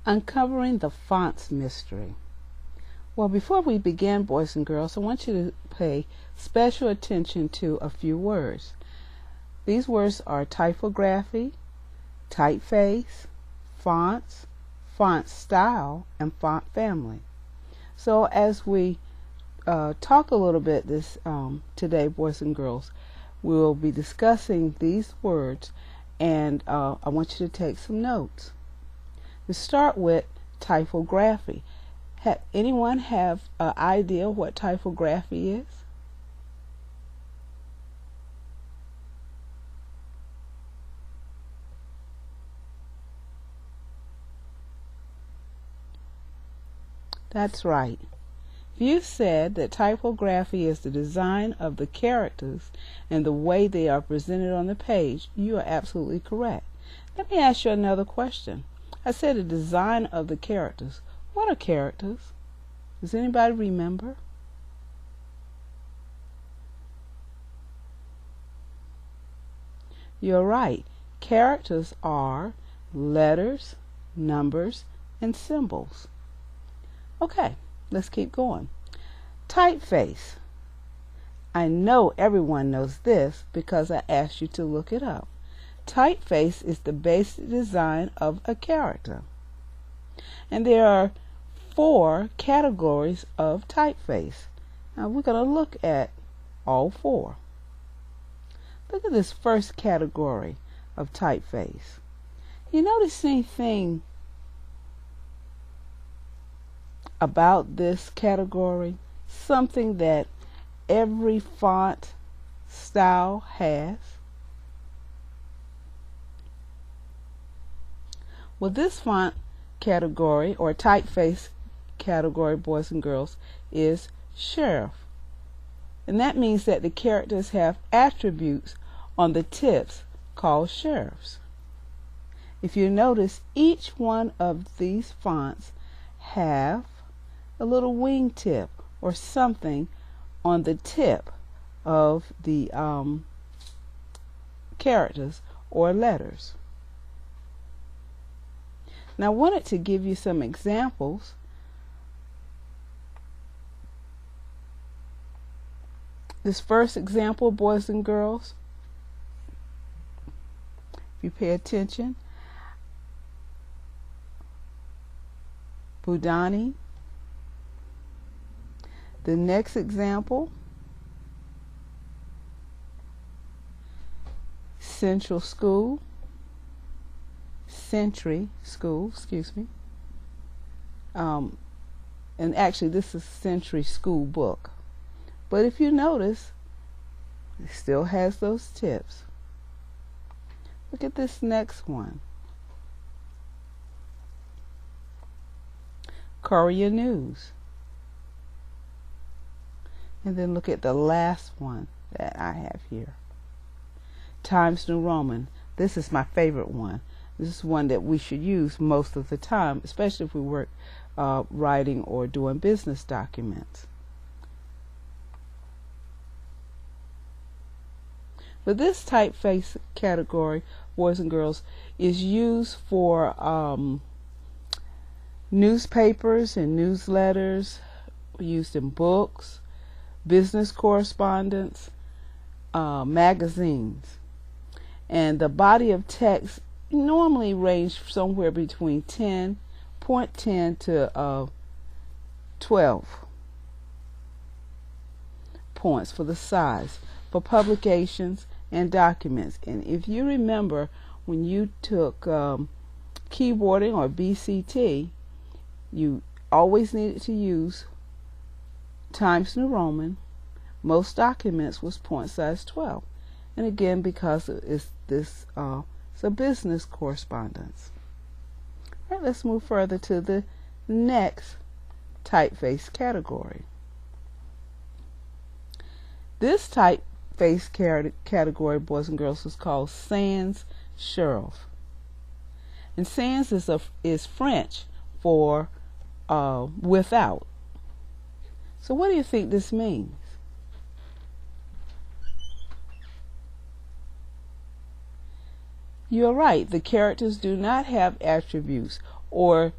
Uncovering the fonts mystery. Well, before we begin, boys and girls, I want you to pay special attention to a few words. These words are typography, typeface, fonts, font style, and font family. So as we talk a little bit today, boys and girls, we'll be discussing these words, and I want you to take some notes. To start with, typography. Anyone have an idea what typography is? That's right. If you said that typography is the design of the characters and the way they are presented on the page, you are absolutely correct. Let me ask you another question. I said the design of the characters. What are characters? Does anybody remember? You're right. Characters are letters, numbers, and symbols. Okay, let's keep going. Typeface. I know everyone knows this because I asked you to look it up. Typeface is the basic design of a character. And there are 4 categories of typeface. Now we're going to look at all 4. Look at this first category of typeface. You notice anything about this category? Something that every font style has? Well, this font category or typeface category, boys and girls, is serif. And that means that the characters have attributes on the tips called serifs. If you notice, each one of these fonts have a little wing tip or something on the tip of the characters or letters. Now I wanted to give you some examples. This first example, boys and girls, if you pay attention, Budani. The next example, Century School, excuse me. And actually this is Century School book. But if you notice, it still has those tips. Look at this next one. Courier News. And then look at the last one that I have here. Times New Roman. This is my favorite one. This is one that we should use most of the time, especially if we work writing or doing business documents. But this typeface category, boys and girls, is used for newspapers and newsletters, used in books, business correspondence, magazines. And the body of text normally range somewhere between 10.10 to 12 points for the size for publications and documents. And if you remember when you took keyboarding or BCT, you always needed to use Times New Roman. Most documents was point size 12. And again, because it's a business correspondence. All right, let's move further to the next typeface category. This typeface category, boys and girls, is called sans serif. And sans is French for without. So what do you think this means? You're right. The characters do not have attributes or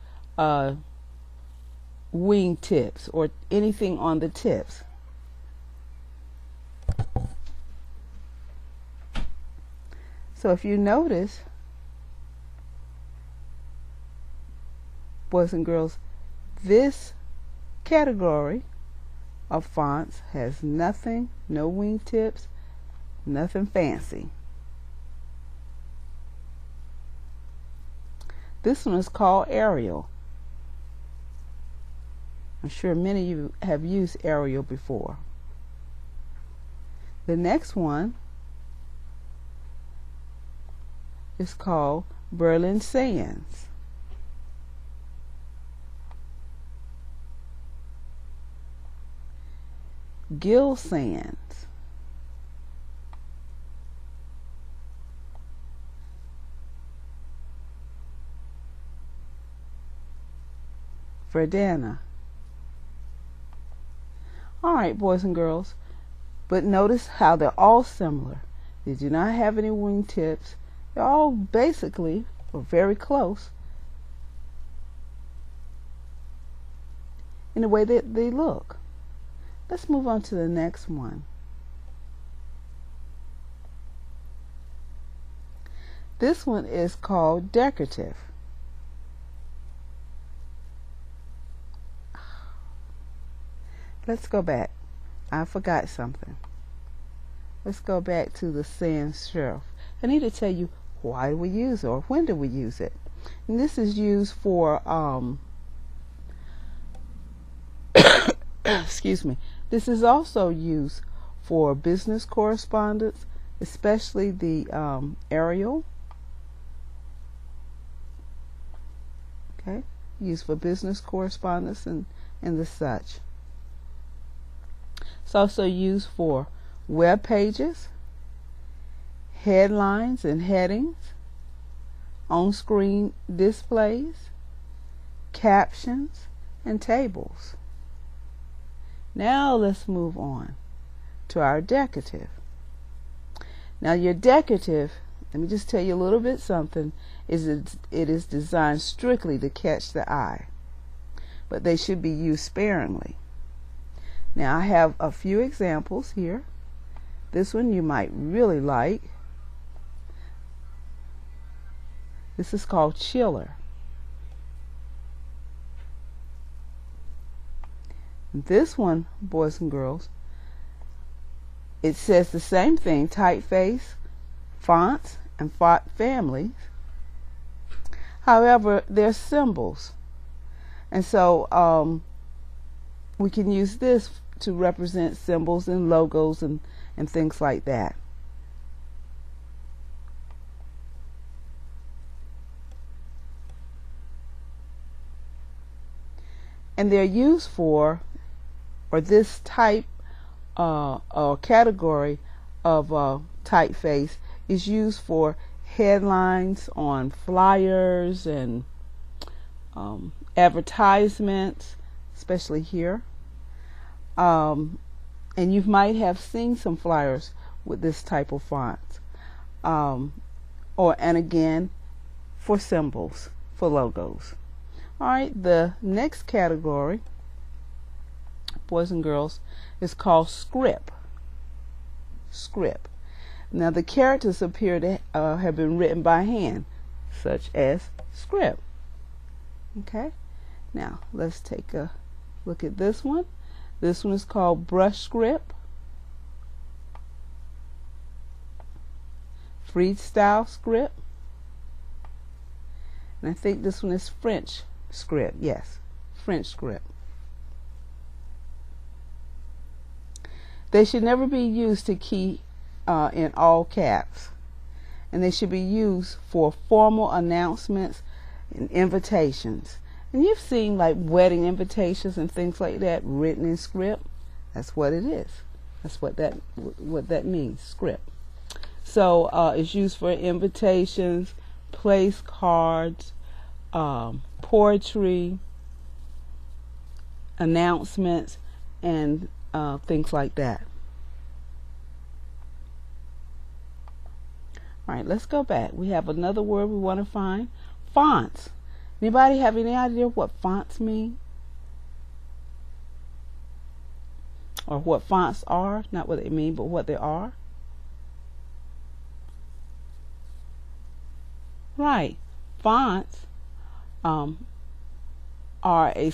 wing tips or anything on the tips. So if you notice, boys and girls, this category of fonts has nothing, no wing tips, nothing fancy. This one is called Arial. I'm sure many of you have used Arial before. The next one is called Berlin Sans. Gill Sans. Verdana. Alright, boys and girls, but notice how they're all similar. They do not have any wing tips. They're all basically, or very close, in the way that they look. Let's move on to the next one. This one is called Decorative. Let's go back. I forgot something. Let's go back to the sans serif. I need to tell you why we use it or when do we use it. And this is used for excuse me. This is also used for business correspondence, especially the Arial. Okay, used for business correspondence and the such. It's also used for web pages, headlines and headings, on-screen displays, captions, and tables. Now let's move on to our decorative. Now your decorative, let me just tell you a little bit something, it is designed strictly to catch the eye, but they should be used sparingly. Now I have a few examples here. This one you might really like. This is called Chiller. This one, boys and girls, it says the same thing, typeface, fonts, and font families. However, they're symbols. And so we can use this to represent symbols and logos and things like that. And they're used for, or this type or category of typeface is used for headlines on flyers and advertisements, especially here. And you might have seen some flyers with this type of font. And again, for symbols, for logos. Alright, the next category, boys and girls, is called script. Script. Now the characters appear to have been written by hand, such as script. Okay, now let's take a look at this one. This one is called brush script, freestyle script, and I think this one is French script. Yes, French script. They should never be used to key in all caps, and they should be used for formal announcements and invitations. And you've seen like wedding invitations and things like that written in script. That's what it is. That's what that means, script. So it's used for invitations, place cards, poetry, announcements, and things like that. All right, let's go back. We have another word we want to find, fonts. Anybody have any idea what fonts mean? Or what fonts are? Not what they mean, but what they are? Right. Fonts are a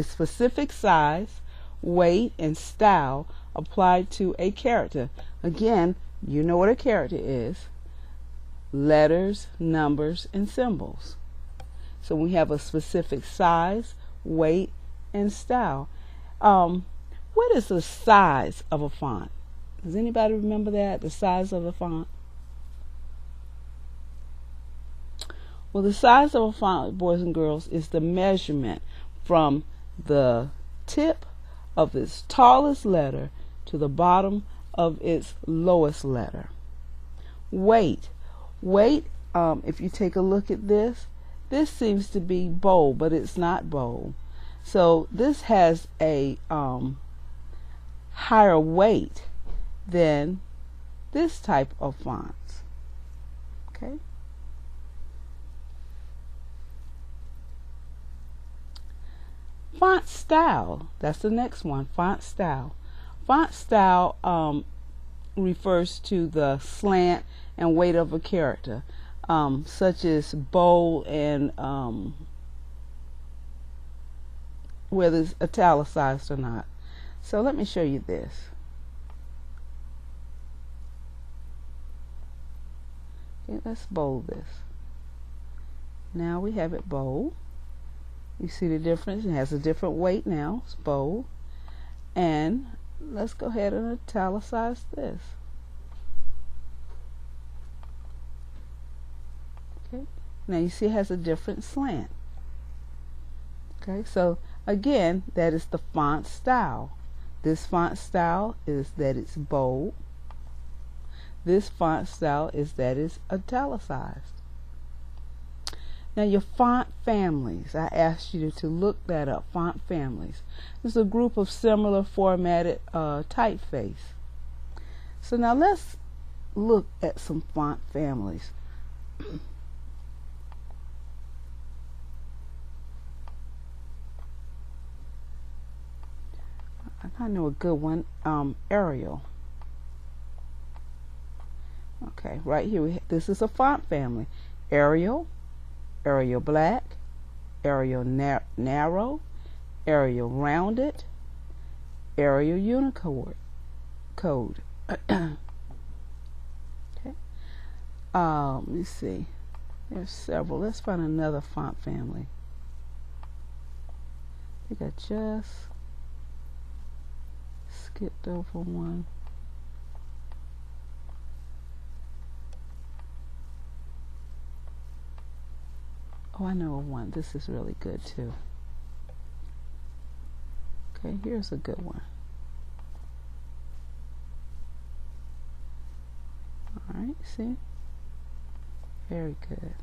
specific size, weight, and style applied to a character. Again, you know what a character is. Letters, numbers, and symbols. So we have a specific size, weight, and style. What is the size of a font? Does anybody remember that? The size of a font? Well, the size of a font, boys and girls, is the measurement from the tip of its tallest letter to the bottom of its lowest letter. Weight. Weight, if you take a look at this seems to be bold, but it's not bold. So this has a higher weight than this type of fonts. Okay. Font style, that's the next one. Font style. Font style refers to the slant and weight of a character, such as bold and whether it's italicized or not. So let me show you this. Okay, let's bold this. Now we have it bold. You see the difference? It has a different weight now. It's bold. And let's go ahead and italicize this. Okay. Now you see it has a different slant. Okay, so again, that is the font style. This font style is that it's bold. This font style is that it's italicized. Now your font families, I asked you to look that up. Font families. It's a group of similar formatted typeface. So now let's look at some font families. I know a good one, Arial. Okay, right here, this is a font family. Arial, Arial Black, Arial Narrow, Arial Rounded, Arial Unicode. Okay. Let me see. There's several. Let's find another font family. I think I just skipped over one. Oh, I know one. This is really good too. Okay, here's a good one. All right, see? Very good.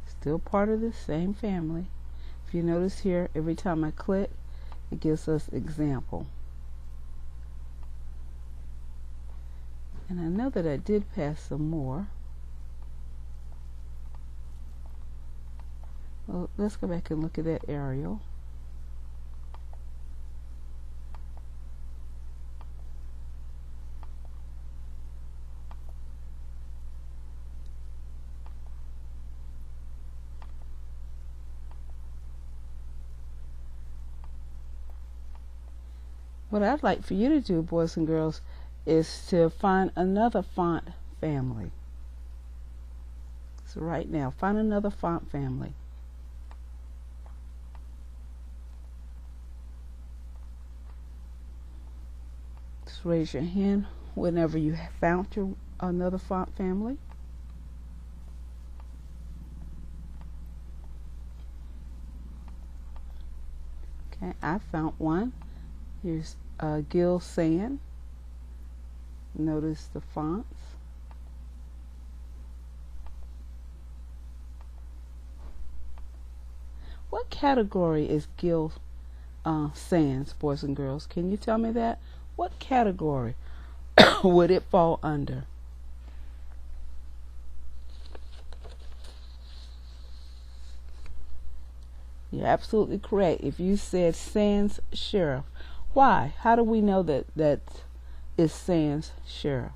Still part of the same family. If you notice here, every time I click, it gives us example. And I know that I did pass some more. Well, let's go back and look at that Arial. What I'd like for you to do, boys and girls, is to find another font family. So right now, find another font family. Just raise your hand whenever you have found your another font family. Okay, I found one. Here's Gill Sand. Notice the fonts. What category is Gill Sands, boys and girls? Can you tell me that? What category? would it fall under? You're absolutely correct. If you said sans serif, why? How do we know that that is sans serif?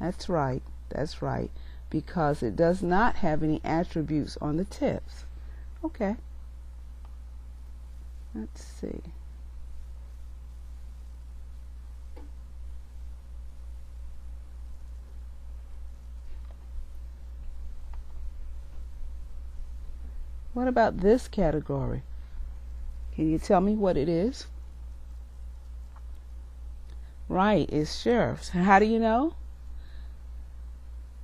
That's right. That's right. Because it does not have any attributes on the tips. Okay. Let's see. What about this category? Can you tell me what it is? Right, it's serifs. How do you know?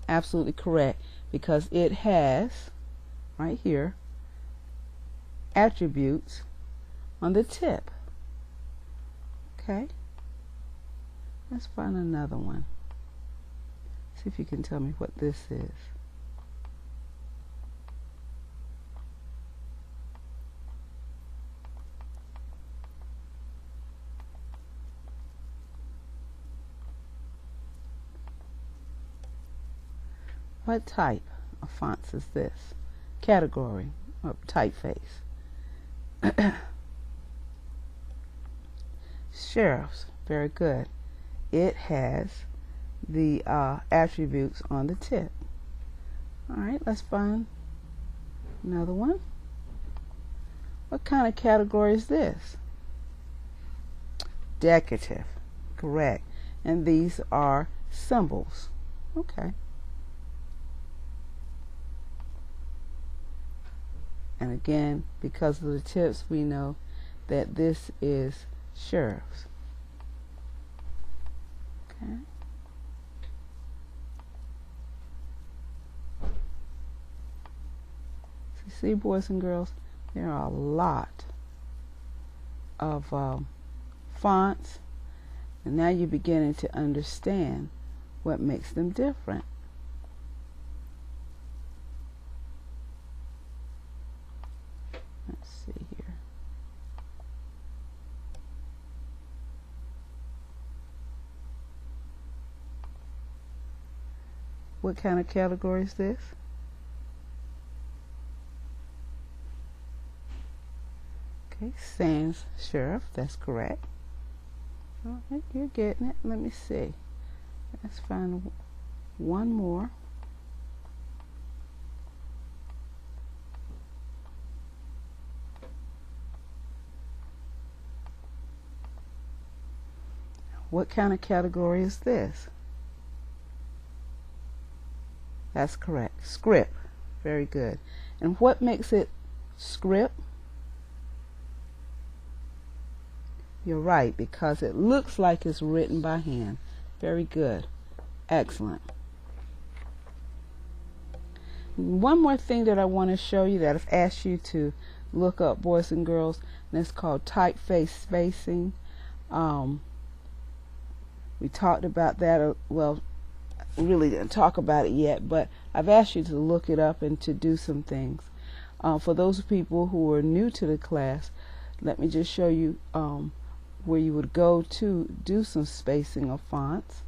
Absolutely correct, because it has, right here, attributes on the tip. Okay, let's find another one. See if you can tell me what this is. What type of fonts is this? Category of typeface. Serifs, very good. It has the attributes on the tip. All right, let's find another one. What kind of category is this? Decorative, correct. And these are symbols. Okay. And again, because of the tips, we know that this is serifs. Okay. So you see, boys and girls, there are a lot of fonts, and now you're beginning to understand what makes them different. Let's see here. What kind of category is this? Okay, sans serif, that's correct. All right, you're getting it. Let me see. Let's find one more. What kind of category is this? That's correct. Script. Very good. And what makes it script? You're right, because it looks like it's written by hand. Very good. Excellent. One more thing that I want to show you that I've asked you to look up, boys and girls, and it's called typeface spacing. We talked about that, well, we really didn't talk about it yet, but I've asked you to look it up and to do some things. For those people who are new to the class, let me just show you where you would go to do some spacing of fonts.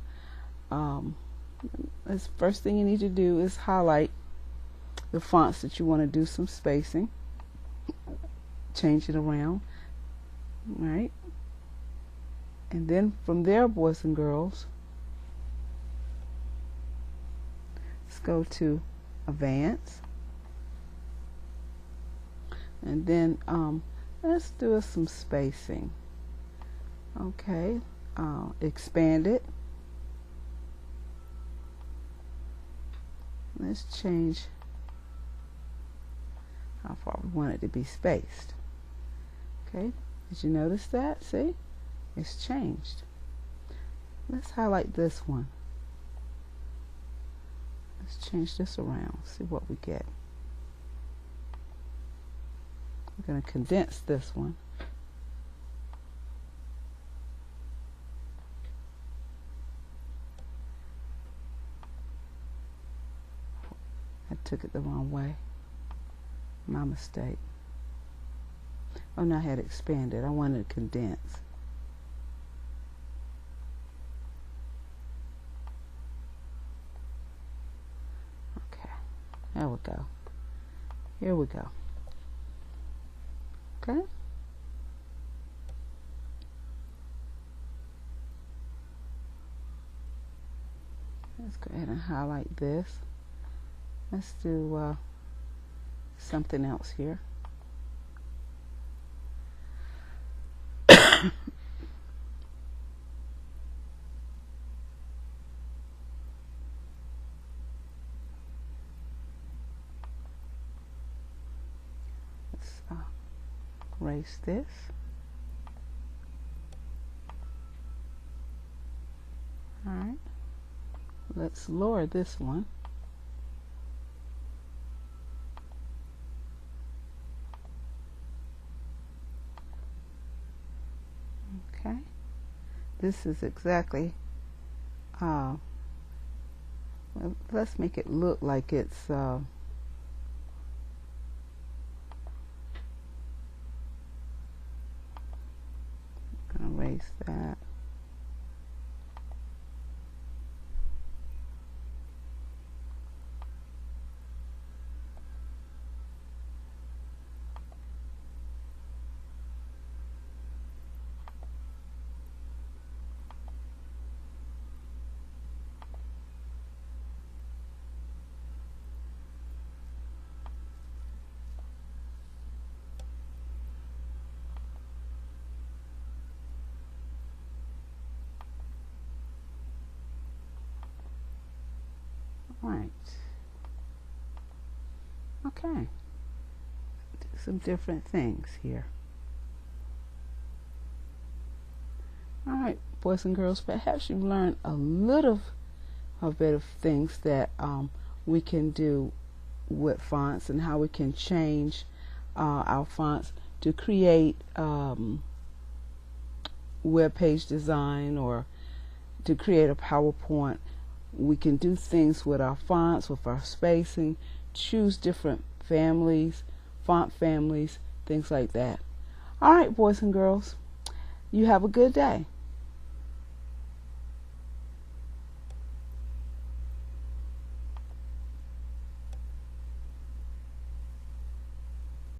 The first thing you need to do is highlight the fonts that you want to do some spacing. Change it around, right? And then from there, boys and girls, let's go to Advanced, and then let's do some spacing. Okay, expand it. Let's change how far we want it to be spaced. Okay, did you notice that? See? It's changed. Let's highlight this one. Let's change this around, see what we get. We're going to condense this one. I took it the wrong way. My mistake. Oh, no, I had expanded. I wanted to condense. There we go. Here we go. Okay. Let's go ahead and highlight this. Let's do something else here. Let's erase this. All right. Let's lower this one. Okay. This is exactly, well, let's make it look like it's, gonna erase that. Right. Okay. Do some different things here. All right, boys and girls, perhaps you've learned a little bit of things that we can do with fonts and how we can change our fonts to create web page design or to create a PowerPoint. We can do things with our fonts, with our spacing, choose different families, font families, things like that. All right, boys and girls, you have a good day.